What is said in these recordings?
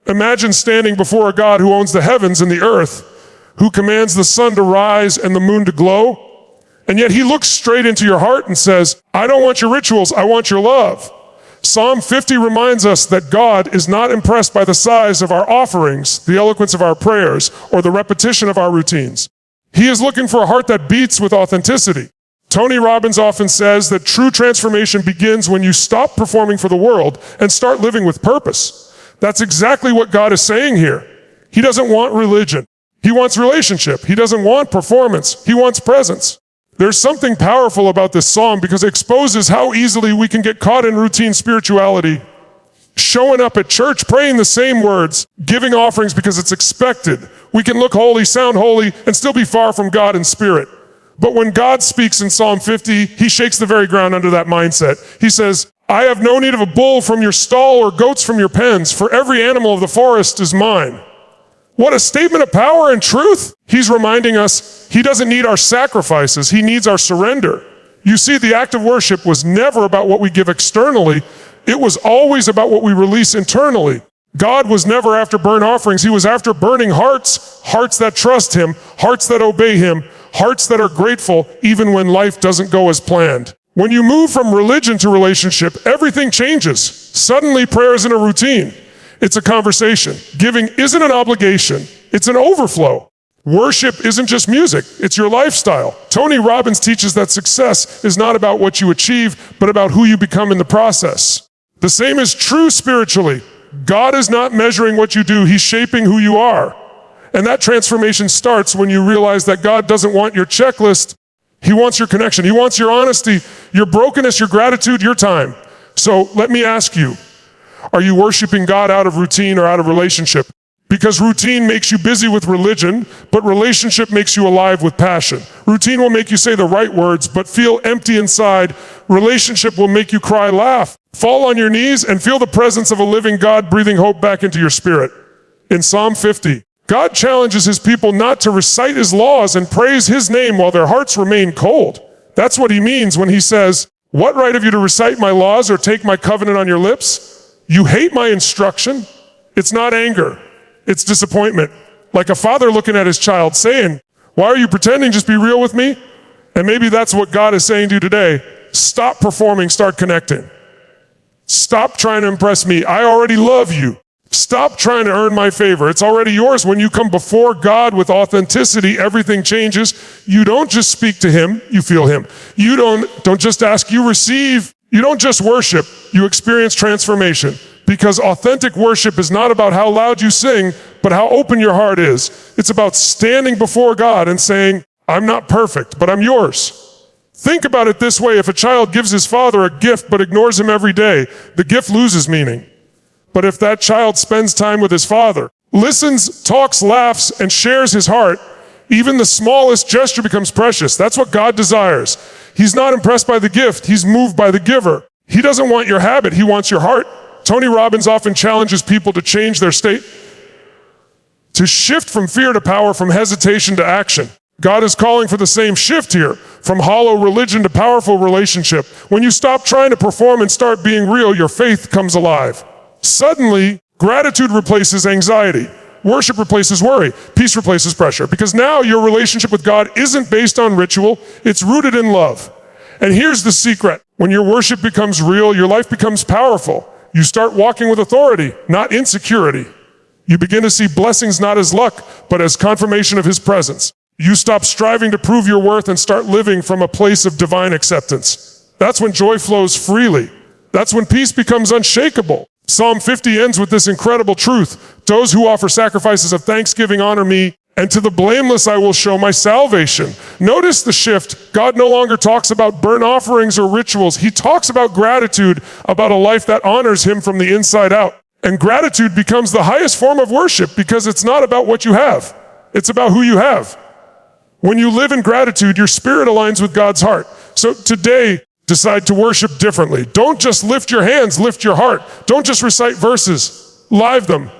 Imagine standing before a God who owns the heavens and the earth, who commands the sun to rise and the moon to glow, and yet he looks straight into your heart and says, I don't want your rituals, I want your love. Psalm 50 reminds us that God is not impressed by the size of our offerings, the eloquence of our prayers, or the repetition of our routines. He is looking for a heart that beats with authenticity. Tony Robbins often says that true transformation begins when you stop performing for the world and start living with purpose. That's exactly what God is saying here. He doesn't want religion. He wants relationship. He doesn't want performance. He wants presence. There's something powerful about this psalm because it exposes how easily we can get caught in routine spirituality, showing up at church, praying the same words, giving offerings because it's expected. We can look holy, sound holy, and still be far from God in spirit. But when God speaks in Psalm 50, he shakes the very ground under that mindset. He says, I have no need of a bull from your stall or goats from your pens, for every animal of the forest is mine. What a statement of power and truth. He's reminding us he doesn't need our sacrifices. He needs our surrender. You see, the act of worship was never about what we give externally. It was always about what we release internally. God was never after burnt offerings. He was after burning hearts, hearts that trust him, hearts that obey him, hearts that are grateful even when life doesn't go as planned. When you move from religion to relationship, everything changes. Suddenly prayer isn't a routine. It's a conversation. Giving isn't an obligation. It's an overflow. Worship isn't just music. It's your lifestyle. Tony Robbins teaches that success is not about what you achieve, but about who you become in the process. The same is true spiritually. God is not measuring what you do. He's shaping who you are. And that transformation starts when you realize that God doesn't want your checklist. He wants your connection. He wants your honesty, your brokenness, your gratitude, your time. So let me ask you, are you worshiping God out of routine or out of relationship? Because routine makes you busy with religion, but relationship makes you alive with passion. Routine will make you say the right words, but feel empty inside. Relationship will make you cry, laugh, fall on your knees, and feel the presence of a living God breathing hope back into your spirit. In Psalm 50, God challenges his people not to recite his laws and praise his name while their hearts remain cold. That's what he means when he says, what right have you to recite my laws or take my covenant on your lips? You hate my instruction. It's not anger. It's disappointment. Like a father looking at his child saying, why are you pretending? Just be real with me. And maybe that's what God is saying to you today. Stop performing, start connecting. Stop trying to impress me. I already love you. Stop trying to earn my favor. It's already yours. When you come before God with authenticity, everything changes. You don't just speak to him, you feel him. You don't just ask, you receive. You don't just worship, you experience transformation. Because authentic worship is not about how loud you sing, but how open your heart is. It's about standing before God and saying, I'm not perfect, but I'm yours. Think about it this way. If a child gives his father a gift but ignores him every day, the gift loses meaning. But if that child spends time with his father, listens, talks, laughs, and shares his heart, even the smallest gesture becomes precious. That's what God desires. He's not impressed by the gift. He's moved by the giver. He doesn't want your habit. He wants your heart. Tony Robbins often challenges people to change their state, to shift from fear to power, from hesitation to action. God is calling for the same shift here, from hollow religion to powerful relationship. When you stop trying to perform and start being real, your faith comes alive. Suddenly, gratitude replaces anxiety. Worship replaces worry. Peace replaces pressure. Because now your relationship with God isn't based on ritual. It's rooted in love. And here's the secret. When your worship becomes real, your life becomes powerful. You start walking with authority, not insecurity. You begin to see blessings not as luck, but as confirmation of his presence. You stop striving to prove your worth and start living from a place of divine acceptance. That's when joy flows freely. That's when peace becomes unshakable. Psalm 50 ends with this incredible truth. Those who offer sacrifices of thanksgiving honor me, and to the blameless I will show my salvation. Notice the shift. God no longer talks about burnt offerings or rituals. He talks about gratitude, about a life that honors him from the inside out. And gratitude becomes the highest form of worship because it's not about what you have. It's about who you have. When you live in gratitude, your spirit aligns with God's heart. So today, decide to worship differently. Don't just lift your hands, lift your heart. Don't just recite verses, live them.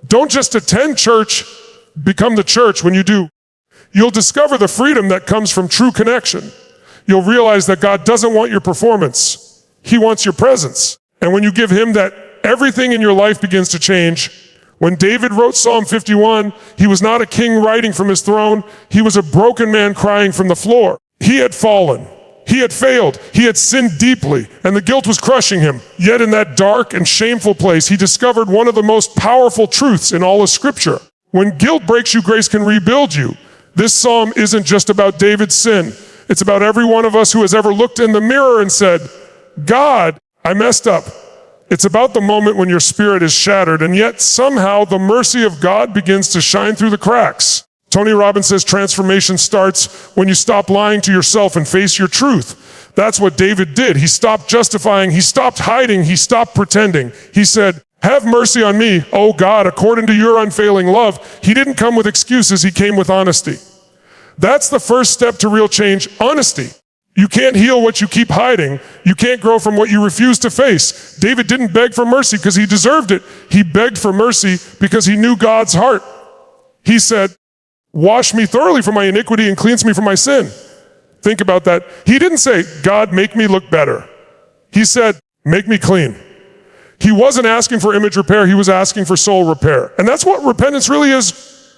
Don't just attend church, become the church. When you do, you'll discover the freedom that comes from true connection. You'll realize that God doesn't want your performance. He wants your presence. And when you give him that, everything in your life begins to change. When David wrote Psalm 51, he was not a king writing from his throne. He was a broken man crying from the floor. He had fallen. He had failed. He had sinned deeply, and the guilt was crushing him. Yet in that dark and shameful place, he discovered one of the most powerful truths in all of Scripture. When guilt breaks you, grace can rebuild you. This psalm isn't just about David's sin. It's about every one of us who has ever looked in the mirror and said, God, I messed up. It's about the moment when your spirit is shattered, and yet somehow the mercy of God begins to shine through the cracks. Tony Robbins says transformation starts when you stop lying to yourself and face your truth. That's what David did. He stopped justifying, he stopped hiding, he stopped pretending. He said, have mercy on me, O God, according to your unfailing love. He didn't come with excuses, he came with honesty. That's the first step to real change, honesty. You can't heal what you keep hiding. You can't grow from what you refuse to face. David didn't beg for mercy because he deserved it. He begged for mercy because he knew God's heart. He said, wash me thoroughly from my iniquity and cleanse me from my sin. Think about that. He didn't say, God, make me look better. He said, make me clean. He wasn't asking for image repair. He was asking for soul repair. And that's what repentance really is.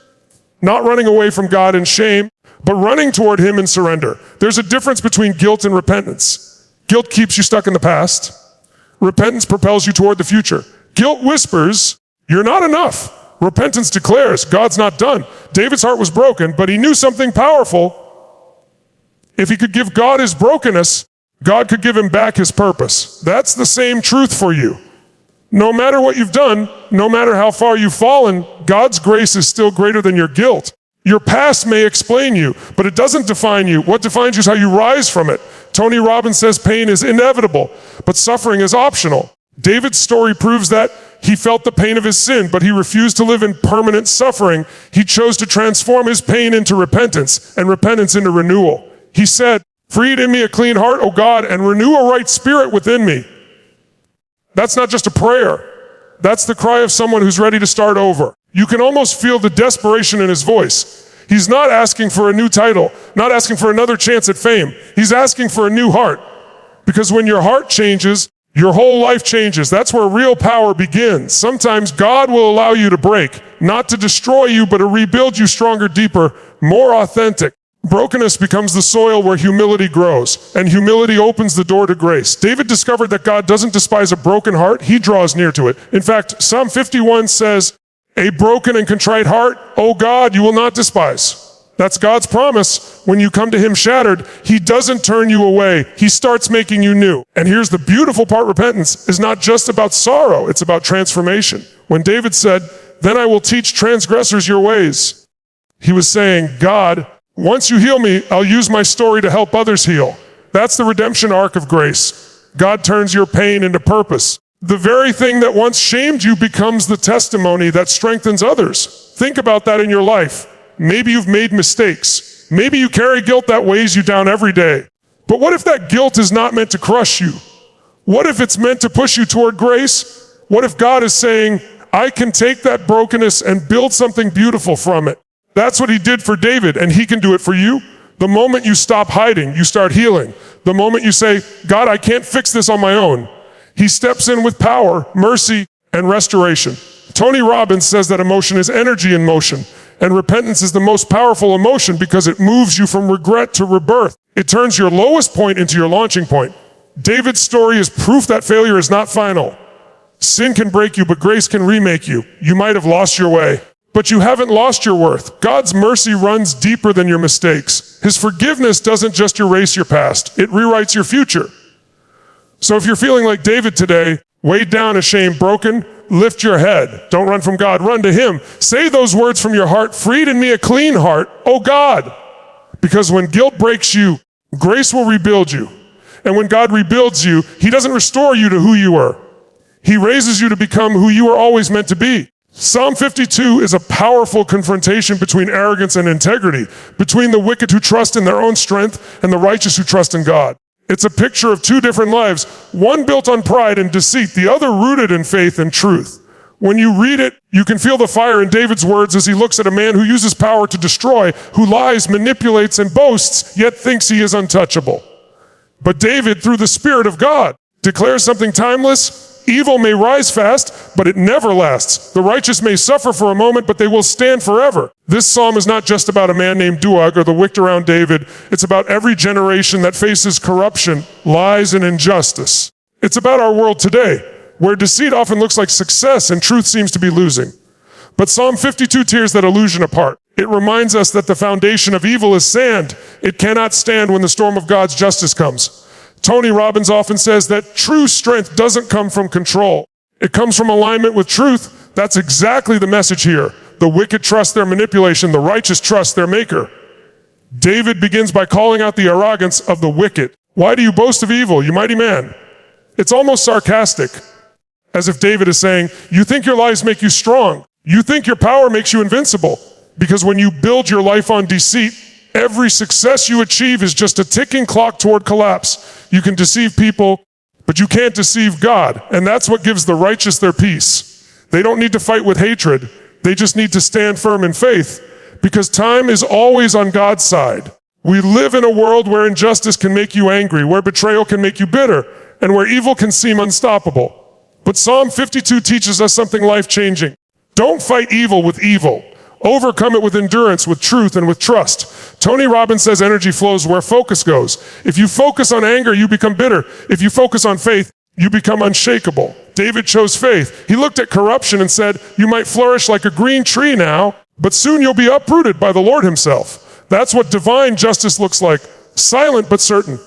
Not running away from God in shame, but running toward him in surrender. There's a difference between guilt and repentance. Guilt keeps you stuck in the past. Repentance propels you toward the future. Guilt whispers, you're not enough. Repentance declares, God's not done. David's heart was broken, but he knew something powerful. If he could give God his brokenness, God could give him back his purpose. That's the same truth for you. No matter what you've done, no matter how far you've fallen, God's grace is still greater than your guilt. Your past may explain you, but it doesn't define you. What defines you is how you rise from it. Tony Robbins says pain is inevitable, but suffering is optional. David's story proves that he felt the pain of his sin, but he refused to live in permanent suffering. He chose to transform his pain into repentance, and repentance into renewal. He said, "Create in me a clean heart, O God, and renew a right spirit within me." That's not just a prayer. That's the cry of someone who's ready to start over. You can almost feel the desperation in his voice. He's not asking for a new title, not asking for another chance at fame. He's asking for a new heart. Because when your heart changes, your whole life changes. That's where real power begins. Sometimes God will allow you to break, not to destroy you, but to rebuild you stronger, deeper, more authentic. Brokenness becomes the soil where humility grows, and humility opens the door to grace. David discovered that God doesn't despise a broken heart, he draws near to it. In fact, Psalm 51 says, "A broken and contrite heart, O God, you will not despise." That's God's promise. When you come to him shattered, he doesn't turn you away. He starts making you new. And here's the beautiful part: repentance is not just about sorrow, it's about transformation. When David said, "Then I will teach transgressors your ways," he was saying, God, once you heal me, I'll use my story to help others heal. That's the redemption arc of grace. God turns your pain into purpose. The very thing that once shamed you becomes the testimony that strengthens others. Think about that in your life. Maybe you've made mistakes. Maybe you carry guilt that weighs you down every day. But what if that guilt is not meant to crush you? What if it's meant to push you toward grace? What if God is saying, I can take that brokenness and build something beautiful from it? That's what he did for David, and he can do it for you. The moment you stop hiding, you start healing. The moment you say, God, I can't fix this on my own, he steps in with power, mercy, and restoration. Tony Robbins says that emotion is energy in motion, and repentance is the most powerful emotion because it moves you from regret to rebirth. It turns your lowest point into your launching point. David's story is proof that failure is not final. Sin can break you, but grace can remake you. You might have lost your way, but you haven't lost your worth. God's mercy runs deeper than your mistakes. His forgiveness doesn't just erase your past, it rewrites your future. So if you're feeling like David today, weighed down, ashamed, broken, lift your head. Don't run from God, run to him. Say those words from your heart: "Freed in me a clean heart, O God." Because when guilt breaks you, grace will rebuild you. And when God rebuilds you, he doesn't restore you to who you were. He raises you to become who you were always meant to be. Psalm 52 is a powerful confrontation between arrogance and integrity, between the wicked who trust in their own strength and the righteous who trust in God. It's a picture of two different lives, one built on pride and deceit, the other rooted in faith and truth. When you read it, you can feel the fire in David's words as he looks at a man who uses power to destroy, who lies, manipulates, and boasts, yet thinks he is untouchable. But David, through the Spirit of God, declares something timeless: evil may rise fast, but it never lasts. The righteous may suffer for a moment, but they will stand forever. This psalm is not just about a man named Doeg or the wicked around David. It's about every generation that faces corruption, lies, and injustice. It's about our world today, where deceit often looks like success and truth seems to be losing. But Psalm 52 tears that illusion apart. It reminds us that the foundation of evil is sand. It cannot stand when the storm of God's justice comes. Tony Robbins often says that true strength doesn't come from control. It comes from alignment with truth. That's exactly the message here. The wicked trust their manipulation. The righteous trust their maker. David begins by calling out the arrogance of the wicked. Why do you boast of evil, you mighty man? It's almost sarcastic, as if David is saying, you think your lies make you strong. You think your power makes you invincible. Because when you build your life on deceit, every success you achieve is just a ticking clock toward collapse. You can deceive people, but you can't deceive God. And that's what gives the righteous their peace. They don't need to fight with hatred. They just need to stand firm in faith, because time is always on God's side. We live in a world where injustice can make you angry, where betrayal can make you bitter, and where evil can seem unstoppable. But Psalm 52 teaches us something life-changing. Don't fight evil with evil. Overcome it with endurance, with truth, and with trust. Tony Robbins says energy flows where focus goes. If you focus on anger, you become bitter. If you focus on faith, you become unshakable. David chose faith. He looked at corruption and said, you might flourish like a green tree now, but soon you'll be uprooted by the Lord himself. That's what divine justice looks like, silent but certain.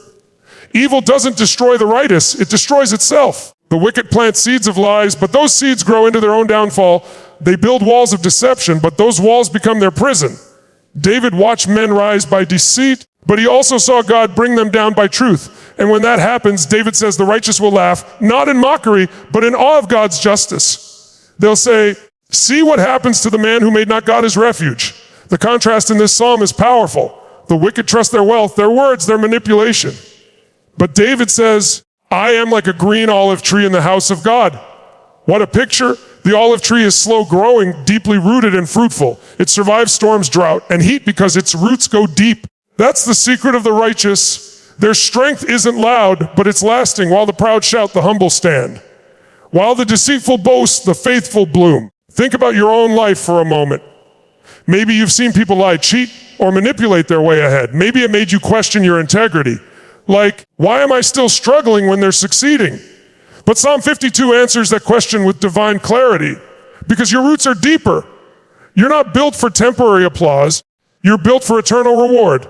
Evil doesn't destroy the righteous, it destroys itself. The wicked plant seeds of lies, but those seeds grow into their own downfall. They build walls of deception, but those walls become their prison. David watched men rise by deceit, but he also saw God bring them down by truth. And when that happens, David says the righteous will laugh, not in mockery, but in awe of God's justice. They'll say, see what happens to the man who made not God his refuge. The contrast in this psalm is powerful. The wicked trust their wealth, their words, their manipulation. But David says, I am like a green olive tree in the house of God. What a picture. The olive tree is slow growing, deeply rooted and fruitful. It survives storms, drought, and heat because its roots go deep. That's the secret of the righteous. Their strength isn't loud, but it's lasting. While the proud shout, the humble stand. While the deceitful boast, the faithful bloom. Think about your own life for a moment. Maybe you've seen people lie, cheat, or manipulate their way ahead. Maybe it made you question your integrity. Like, why am I still struggling when they're succeeding? But Psalm 52 answers that question with divine clarity, because your roots are deeper. You're not built for temporary applause. You're built for eternal reward.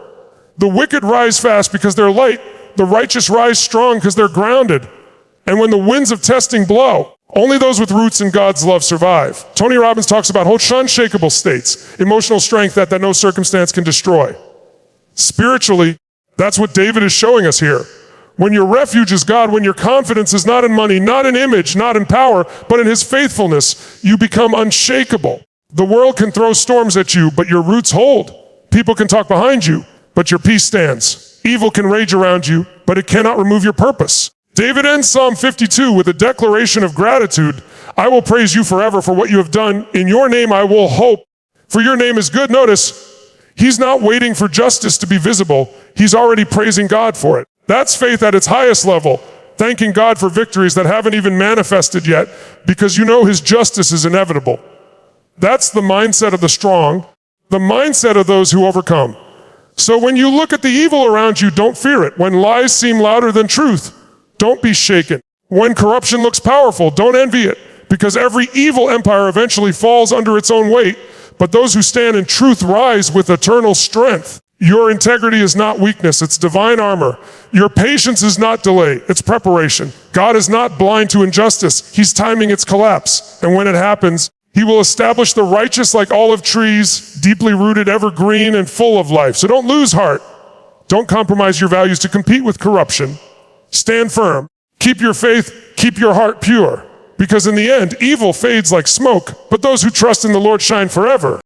The wicked rise fast because they're light. The righteous rise strong because they're grounded. And when the winds of testing blow, only those with roots in God's love survive. Tony Robbins talks about unshakable states, emotional strength that no circumstance can destroy. Spiritually, that's what David is showing us here. When your refuge is God, when your confidence is not in money, not in image, not in power, but in his faithfulness, you become unshakable. The world can throw storms at you, but your roots hold. People can talk behind you, but your peace stands. Evil can rage around you, but it cannot remove your purpose. David ends Psalm 52 with a declaration of gratitude. I will praise you forever for what you have done. In your name I will hope, for your name is good. Notice, he's not waiting for justice to be visible. He's already praising God for it. That's faith at its highest level, thanking God for victories that haven't even manifested yet, because you know his justice is inevitable. That's the mindset of the strong, the mindset of those who overcome. So when you look at the evil around you, don't fear it. When lies seem louder than truth, don't be shaken. When corruption looks powerful, don't envy it, because every evil empire eventually falls under its own weight, but those who stand in truth rise with eternal strength. Your integrity is not weakness, it's divine armor. Your patience is not delay, it's preparation. God is not blind to injustice, he's timing its collapse. And when it happens, he will establish the righteous like olive trees, deeply rooted, evergreen, and full of life. So don't lose heart. Don't compromise your values to compete with corruption. Stand firm. Keep your faith, keep your heart pure. Because in the end, evil fades like smoke, but those who trust in the Lord shine forever.